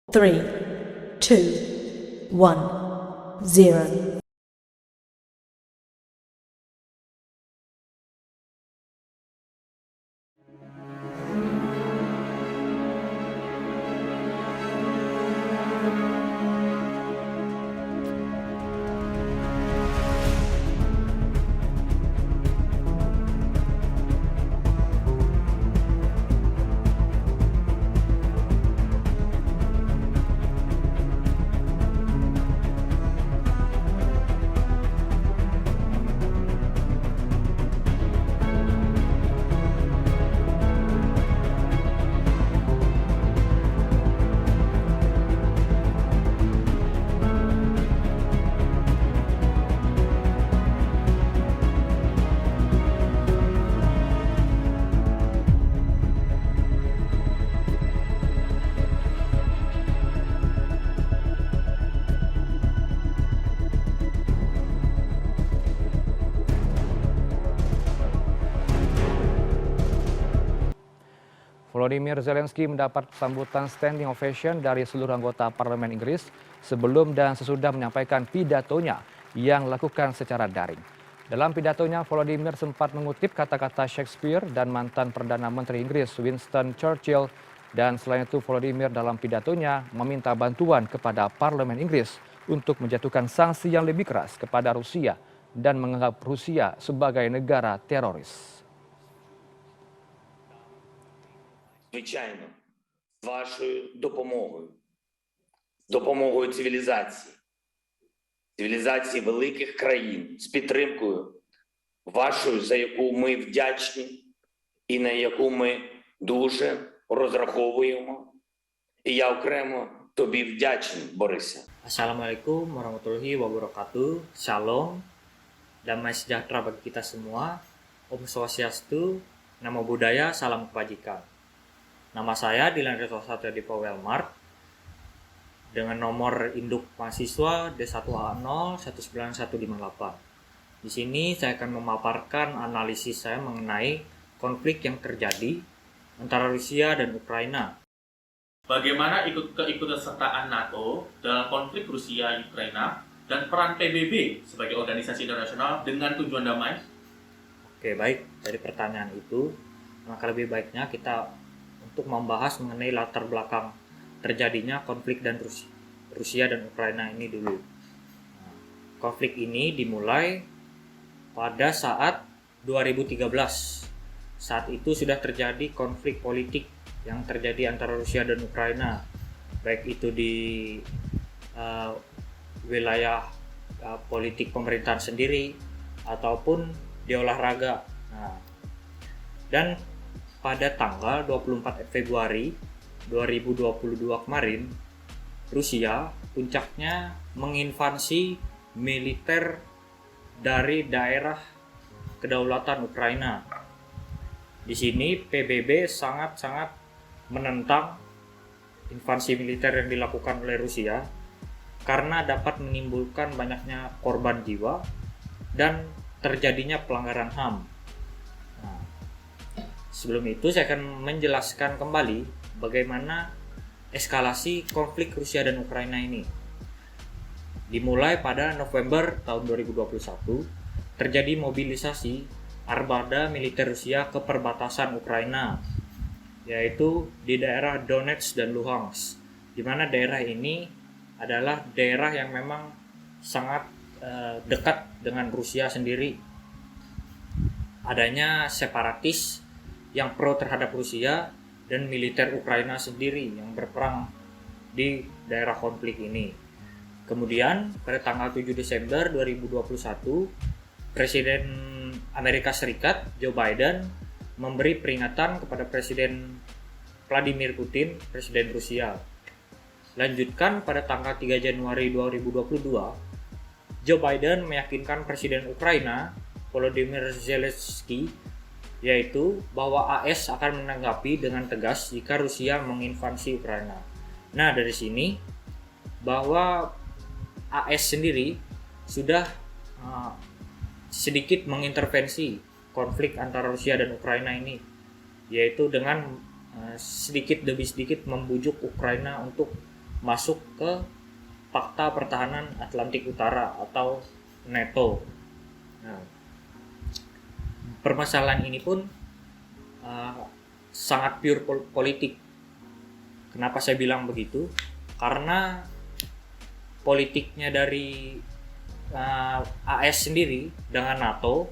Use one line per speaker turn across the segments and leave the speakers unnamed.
3, 2, 1, 0.
Volodymyr Zelensky mendapat sambutan standing ovation dari seluruh anggota parlemen Inggris sebelum dan sesudah menyampaikan pidatonya yang dilakukan secara daring. Dalam pidatonya, Volodymyr sempat mengutip kata-kata Shakespeare dan mantan Perdana Menteri Inggris Winston Churchill. Dan selain itu, Volodymyr dalam pidatonya meminta bantuan kepada parlemen Inggris untuk menjatuhkan sanksi yang lebih keras kepada Rusia dan menganggap Rusia sebagai negara teroris.
Звичайно, з вашою допомогою цивілізації великих країн, з підтримкою вашою, за яку ми вдячні і на яку ми дуже розраховуємо. І я окремо тобі вдячний, Борисе.
Assalamualaikum warahmatullahi wabarakatuh. Shalom, damai sejahtera bagi kita semua. Om Swastiastu, Namo Buddhaya, salam kebajikan. Nama saya Dilan Reto Satya di Powellmart dengan nomor induk mahasiswa D1A0191158. Di sini saya akan memaparkan analisis saya mengenai konflik yang terjadi antara Rusia dan Ukraina.
Bagaimana keikutsertaan NATO dalam konflik Rusia-Ukraina dan peran PBB sebagai organisasi internasional dengan tujuan damai?
Oke, baik. Dari pertanyaan itu, maka lebih baiknya kita untuk membahas mengenai latar belakang terjadinya konflik dan Rusia dan Ukraina ini dulu. Konflik ini dimulai pada saat 2013. Saat itu sudah terjadi konflik politik yang terjadi antara Rusia dan Ukraina, baik itu di wilayah politik pemerintahan sendiri ataupun di olahraga. Dan pada tanggal 24 Februari 2022 kemarin, Rusia puncaknya menginvasi militer dari daerah kedaulatan Ukraina. Di sini PBB sangat-sangat menentang invasi militer yang dilakukan oleh Rusia karena dapat menimbulkan banyaknya korban jiwa dan terjadinya pelanggaran HAM. Sebelum itu saya akan menjelaskan kembali bagaimana eskalasi konflik Rusia dan Ukraina ini. Dimulai pada November tahun 2021, terjadi mobilisasi armada militer Rusia ke perbatasan Ukraina, yaitu di daerah Donetsk dan Luhansk, di mana daerah ini adalah daerah yang memang sangat dekat dengan Rusia sendiri. Adanya separatis yang pro terhadap Rusia dan militer Ukraina sendiri yang berperang di daerah konflik ini. Kemudian pada tanggal 7 Desember 2021, Presiden Amerika Serikat Joe Biden memberi peringatan kepada Presiden Vladimir Putin, Presiden Rusia. Lanjutkan pada tanggal 3 Januari 2022, Joe Biden meyakinkan Presiden Ukraina Volodymyr Zelensky yaitu bahwa AS akan menanggapi dengan tegas jika Rusia menginvasi Ukraina. Nah, dari sini bahwa AS sendiri sudah sedikit mengintervensi konflik antara Rusia dan Ukraina ini, yaitu dengan sedikit demi sedikit membujuk Ukraina untuk masuk ke Pakta Pertahanan Atlantik Utara atau NATO. Nah, permasalahan ini pun sangat pure politik. Kenapa saya bilang begitu? Karena politiknya dari AS sendiri dengan NATO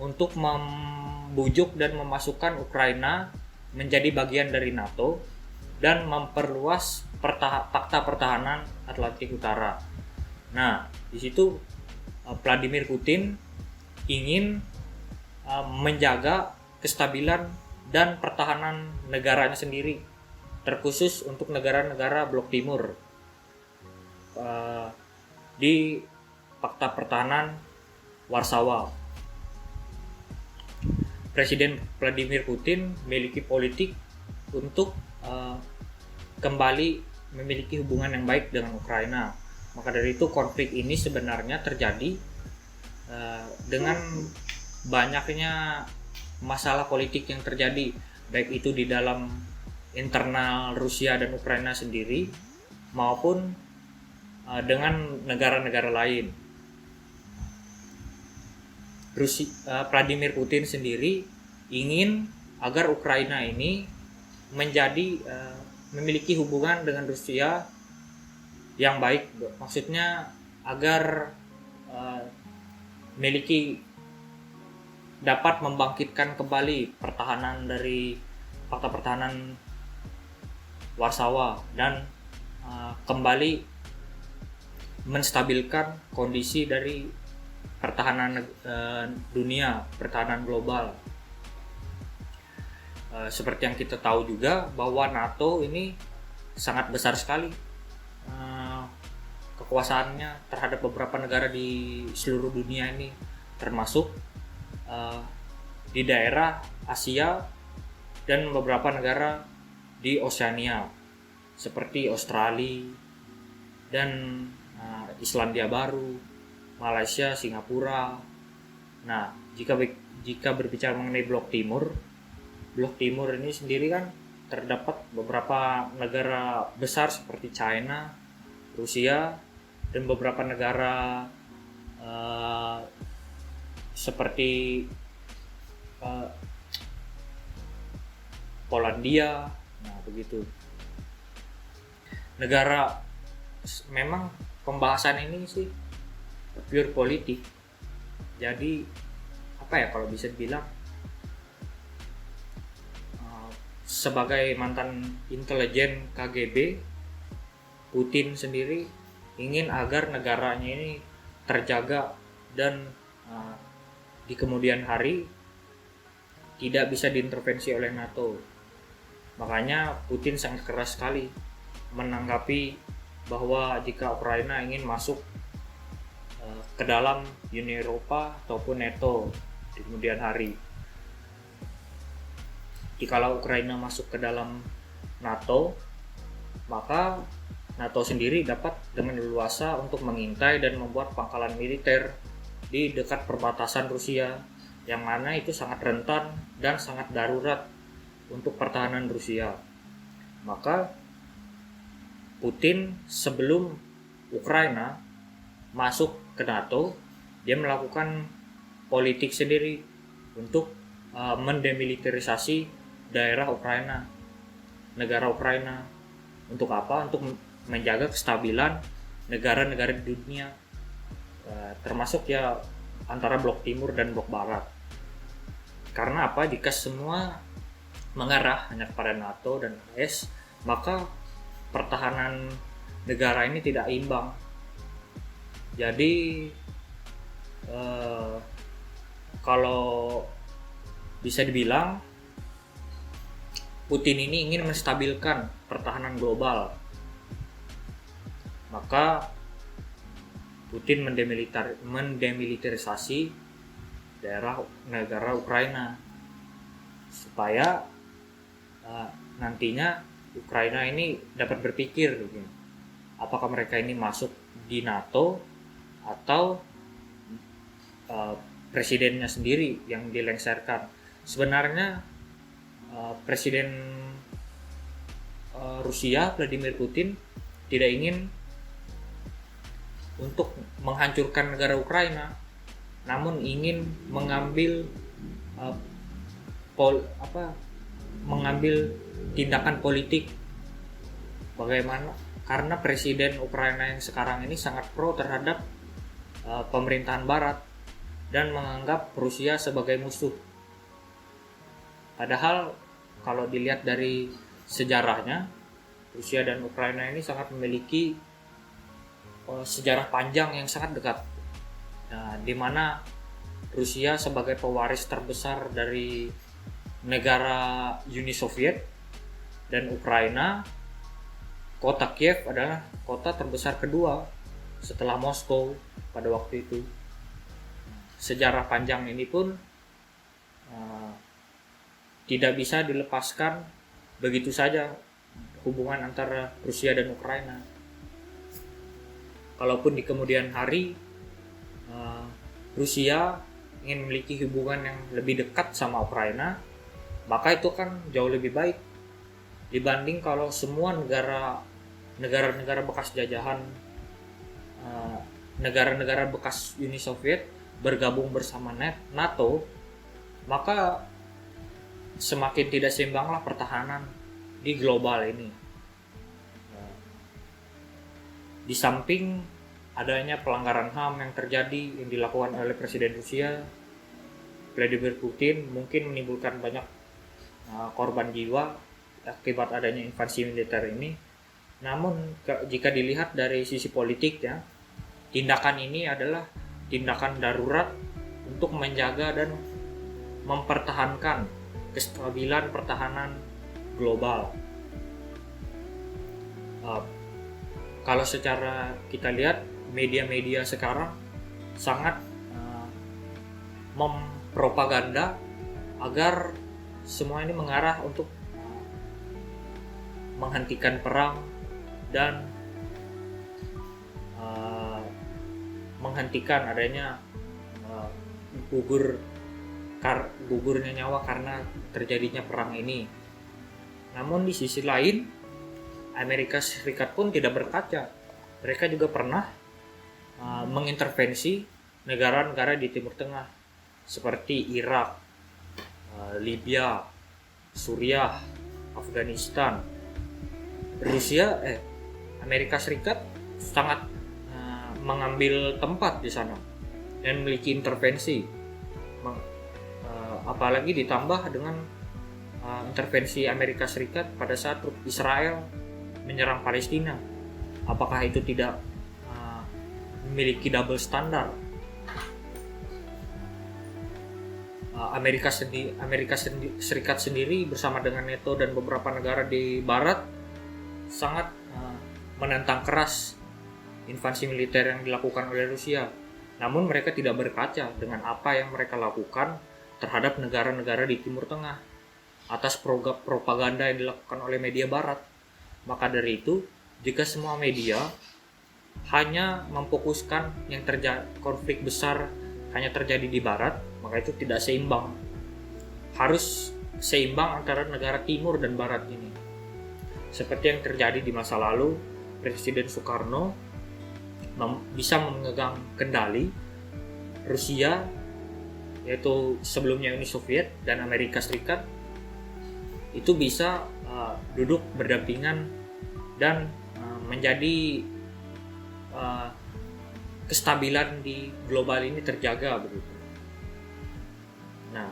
untuk membujuk dan memasukkan Ukraina menjadi bagian dari NATO dan memperluas Pakta Pertahanan Atlantik Utara. Nah, di situ Vladimir Putin ingin menjaga kestabilan dan pertahanan negaranya sendiri, terkhusus untuk negara-negara Blok Timur di Pakta Pertahanan Warsawa. Presiden Vladimir Putin memiliki politik untuk kembali memiliki hubungan yang baik dengan Ukraina. Maka dari itu konflik ini sebenarnya terjadi dengan banyaknya masalah politik yang terjadi, baik itu di dalam internal Rusia dan Ukraina sendiri maupun dengan negara-negara lain. Vladimir Putin sendiri ingin agar Ukraina ini menjadi memiliki hubungan dengan Rusia yang baik, maksudnya agar dapat membangkitkan kembali pertahanan dari Pakta Pertahanan Warsawa dan kembali menstabilkan kondisi dari pertahanan dunia, pertahanan global. Seperti yang kita tahu juga bahwa NATO ini sangat besar sekali kekuasaannya terhadap beberapa negara di seluruh dunia ini, termasuk di daerah Asia dan beberapa negara di Oseania seperti Australia dan Islandia Baru, Malaysia, Singapura. Nah, jika berbicara mengenai Blok Timur ini sendiri kan terdapat beberapa negara besar seperti China, Rusia, dan beberapa negara seperti Polandia. Nah, begitu. Negara, memang pembahasan ini sih pure politik. Jadi apa ya, kalau bisa dibilang sebagai mantan intelijen KGB, Putin sendiri ingin agar negaranya ini terjaga dan di kemudian hari tidak bisa diintervensi oleh NATO. Makanya Putin sangat keras sekali menanggapi bahwa jika Ukraina ingin masuk ke dalam Uni Eropa ataupun NATO di kemudian hari. Jikalau Ukraina masuk ke dalam NATO, maka NATO sendiri dapat dengan leluasa untuk mengintai dan membuat pangkalan militer di dekat perbatasan Rusia, yang mana itu sangat rentan dan sangat darurat untuk pertahanan Rusia. Maka Putin sebelum Ukraina masuk ke NATO, dia melakukan politik sendiri untuk mendemilitarisasi daerah Ukraina, negara Ukraina. Untuk apa? Untuk menjaga kestabilan negara-negara di dunia, termasuk ya antara Blok Timur dan Blok Barat. Karena apa? Jika semua mengarah hanya kepada NATO dan AS, maka pertahanan negara ini tidak imbang. Jadi kalau bisa dibilang Putin ini ingin menstabilkan pertahanan global, maka Putin mendemilitarisasi daerah negara Ukraina supaya nantinya Ukraina ini dapat berpikir apakah mereka ini masuk di NATO atau presidennya sendiri yang dilengsarkan. Sebenarnya Presiden Rusia Vladimir Putin tidak ingin untuk menghancurkan negara Ukraina, namun ingin mengambil mengambil tindakan politik. Bagaimana? Karena presiden Ukraina yang sekarang ini sangat pro terhadap pemerintahan Barat dan menganggap Rusia sebagai musuh. Padahal kalau dilihat dari sejarahnya, Rusia dan Ukraina ini sangat memiliki sejarah panjang yang sangat dekat. Nah, di mana Rusia sebagai pewaris terbesar dari negara Uni Soviet dan Ukraina, kota Kiev adalah kota terbesar kedua setelah Moskow pada waktu itu. Sejarah panjang ini pun tidak bisa dilepaskan begitu saja hubungan antara Rusia dan Ukraina. Kalaupun di kemudian hari Rusia ingin memiliki hubungan yang lebih dekat sama Ukraina, maka itu kan jauh lebih baik dibanding kalau semua negara-negara bekas jajahan, negara-negara bekas Uni Soviet bergabung bersama NATO, maka semakin tidak seimbanglah pertahanan di global ini. Di samping adanya pelanggaran HAM yang terjadi yang dilakukan oleh Presiden Rusia Vladimir Putin, mungkin menimbulkan banyak korban jiwa akibat adanya invasi militer ini. Namun jika dilihat dari sisi politiknya, tindakan ini adalah tindakan darurat untuk menjaga dan mempertahankan kestabilan pertahanan global. Kalau secara kita lihat, media-media sekarang sangat mempropaganda agar semua ini mengarah untuk menghentikan perang dan menghentikan adanya gugurnya nyawa karena terjadinya perang ini. Namun di sisi lain, Amerika Serikat pun tidak berkaca. Mereka juga pernah mengintervensi negara-negara di Timur Tengah seperti Irak, Libya, Suriah, Afghanistan. Amerika Serikat sangat mengambil tempat di sana dan memiliki intervensi. Apalagi ditambah dengan intervensi Amerika Serikat pada saat Israel menyerang Palestina. Apakah itu tidak memiliki double standar? Amerika Serikat sendiri bersama dengan NATO dan beberapa negara di Barat sangat menentang keras invasi militer yang dilakukan oleh Rusia. Namun mereka tidak berkaca dengan apa yang mereka lakukan terhadap negara-negara di Timur Tengah atas propaganda yang dilakukan oleh media Barat. Maka dari itu, jika semua media hanya memfokuskan yang konflik besar hanya terjadi di Barat, maka itu tidak seimbang. Harus seimbang antara negara Timur dan Barat ini. Seperti yang terjadi di masa lalu, Presiden Soekarno bisa memegang kendali Rusia, yaitu sebelumnya Uni Soviet dan Amerika Serikat, itu bisa duduk berdampingan dan menjadi kestabilan di global ini terjaga begitu. Nah,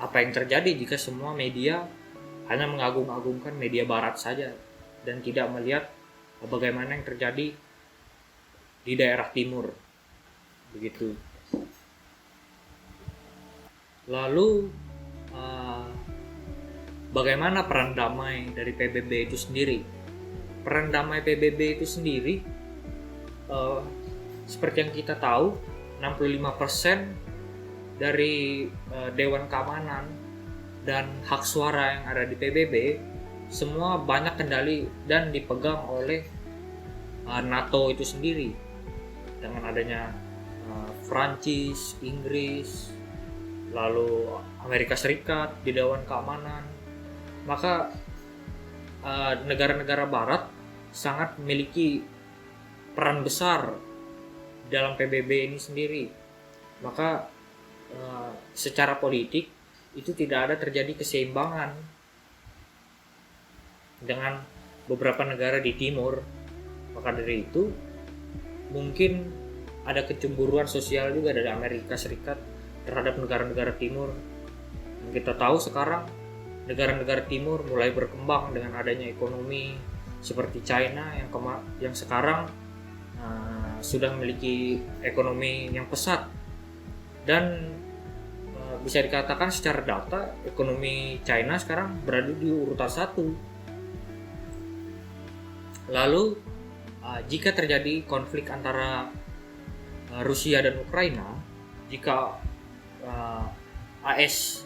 apa yang terjadi jika semua media hanya mengagung-agungkan media Barat saja dan tidak melihat bagaimana yang terjadi di daerah timur begitu. Lalu bagaimana peran damai dari PBB itu sendiri? Peran damai PBB itu sendiri seperti yang kita tahu, 65% dari Dewan Keamanan dan hak suara yang ada di PBB semua banyak kendali dan dipegang oleh NATO itu sendiri. Dengan adanya Prancis, Inggris, lalu Amerika Serikat di Dewan Keamanan, maka negara-negara Barat sangat memiliki peran besar dalam PBB ini sendiri. Maka secara politik itu tidak ada terjadi keseimbangan dengan beberapa negara di timur. Maka dari itu mungkin ada kecemburuan sosial juga dari Amerika Serikat terhadap negara-negara timur. Kita tahu sekarang negara-negara timur mulai berkembang dengan adanya ekonomi seperti China yang sekarang sudah memiliki ekonomi yang pesat, dan bisa dikatakan secara data ekonomi China sekarang berada di urutan 1. Lalu jika terjadi konflik antara Rusia dan Ukraina, jika AS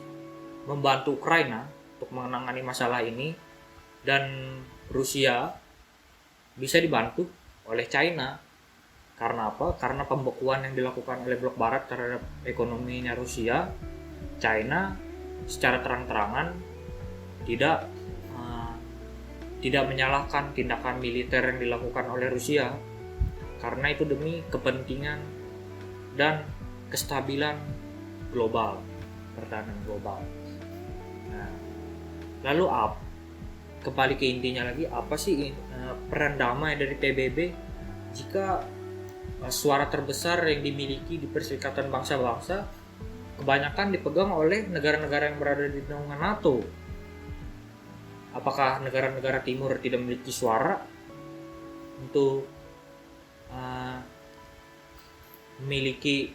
membantu Ukraina untuk menangani masalah ini dan Rusia bisa dibantu oleh China. Karena apa? Karena pembekuan yang dilakukan oleh blok barat terhadap ekonominya Rusia, China secara terang-terangan tidak menyalahkan tindakan militer yang dilakukan oleh Rusia, karena itu demi kepentingan dan kestabilan global, pertahanan global. Nah, lalu kembali ke intinya lagi, apa sih peran damai dari PBB jika suara terbesar yang dimiliki di Perserikatan Bangsa-Bangsa kebanyakan dipegang oleh negara-negara yang berada di naungan NATO? Apakah negara-negara timur tidak memiliki suara untuk memiliki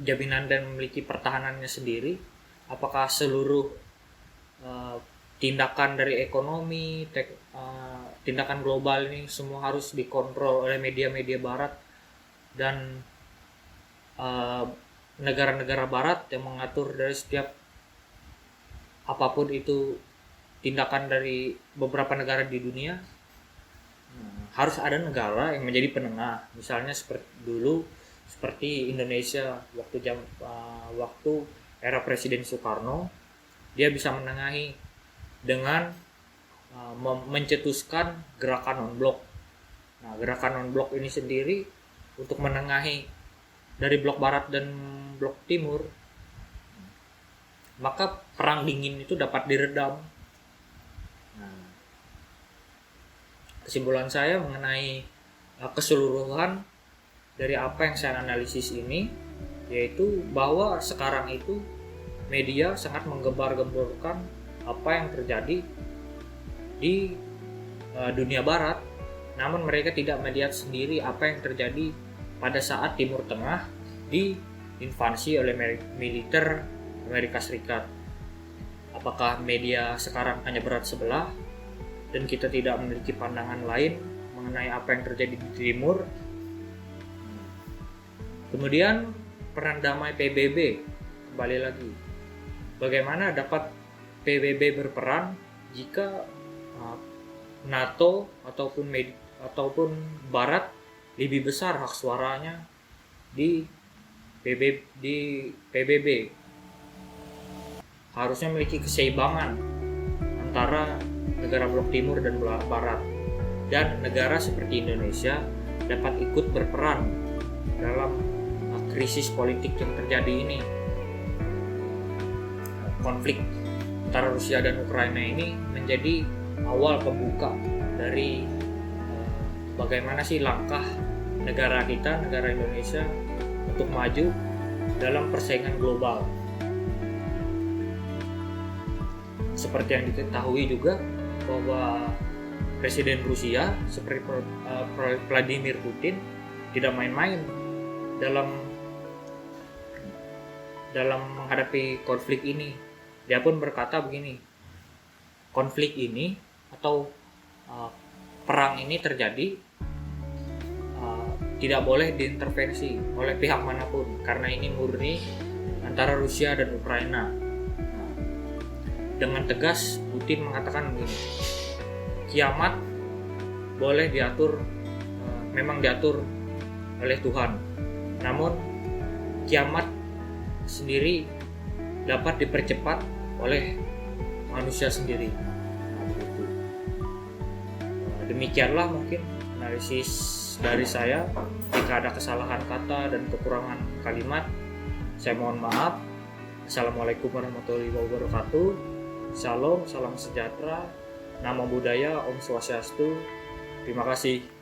jaminan dan memiliki pertahanannya sendiri? Apakah seluruh tindakan dari ekonomi, tindakan global ini semua harus dikontrol oleh media-media barat dan negara-negara barat yang mengatur dari setiap apapun itu tindakan dari beberapa negara di dunia? Harus ada negara yang menjadi penengah, misalnya seperti Indonesia waktu era Presiden Soekarno. Dia bisa menengahi dengan mencetuskan gerakan non-blok. Nah, gerakan non-blok ini sendiri untuk menengahi dari blok barat dan blok timur, maka perang dingin itu dapat diredam. Nah, kesimpulan saya mengenai keseluruhan dari apa yang saya analisis ini, yaitu bahwa sekarang itu media sangat menggembar-gemborkan apa yang terjadi di dunia barat, namun mereka tidak melihat sendiri apa yang terjadi pada saat Timur Tengah diinvasi oleh militer Amerika Serikat. Apakah media sekarang hanya berat sebelah dan kita tidak memiliki pandangan lain mengenai apa yang terjadi di timur? Kemudian peran damai PBB, kembali lagi, bagaimana dapat PBB berperan jika NATO ataupun Barat lebih besar hak suaranya di PBB? Harusnya memiliki keseimbangan antara negara blok timur dan blok barat, dan negara seperti Indonesia dapat ikut berperan dalam krisis politik yang terjadi ini. Konflik antara Rusia dan Ukraina ini menjadi awal pembuka dari bagaimana sih langkah negara kita, negara Indonesia, untuk maju dalam persaingan global. Seperti yang diketahui juga bahwa Presiden Rusia seperti Vladimir Putin tidak main-main dalam menghadapi konflik ini. Dia pun berkata begini, konflik ini atau perang ini terjadi tidak boleh diintervensi oleh pihak manapun, karena ini murni antara Rusia dan Ukraina. Dengan tegas Putin mengatakan begini, kiamat boleh diatur, memang diatur oleh Tuhan, namun kiamat sendiri dapat dipercepat oleh manusia sendiri. Demikianlah mungkin analisis dari saya. Jika ada kesalahan kata dan kekurangan kalimat, saya mohon maaf. Assalamualaikum warahmatullahi wabarakatuh. Shalom, salam sejahtera, namo buddhaya, om swastiastu. Terima kasih.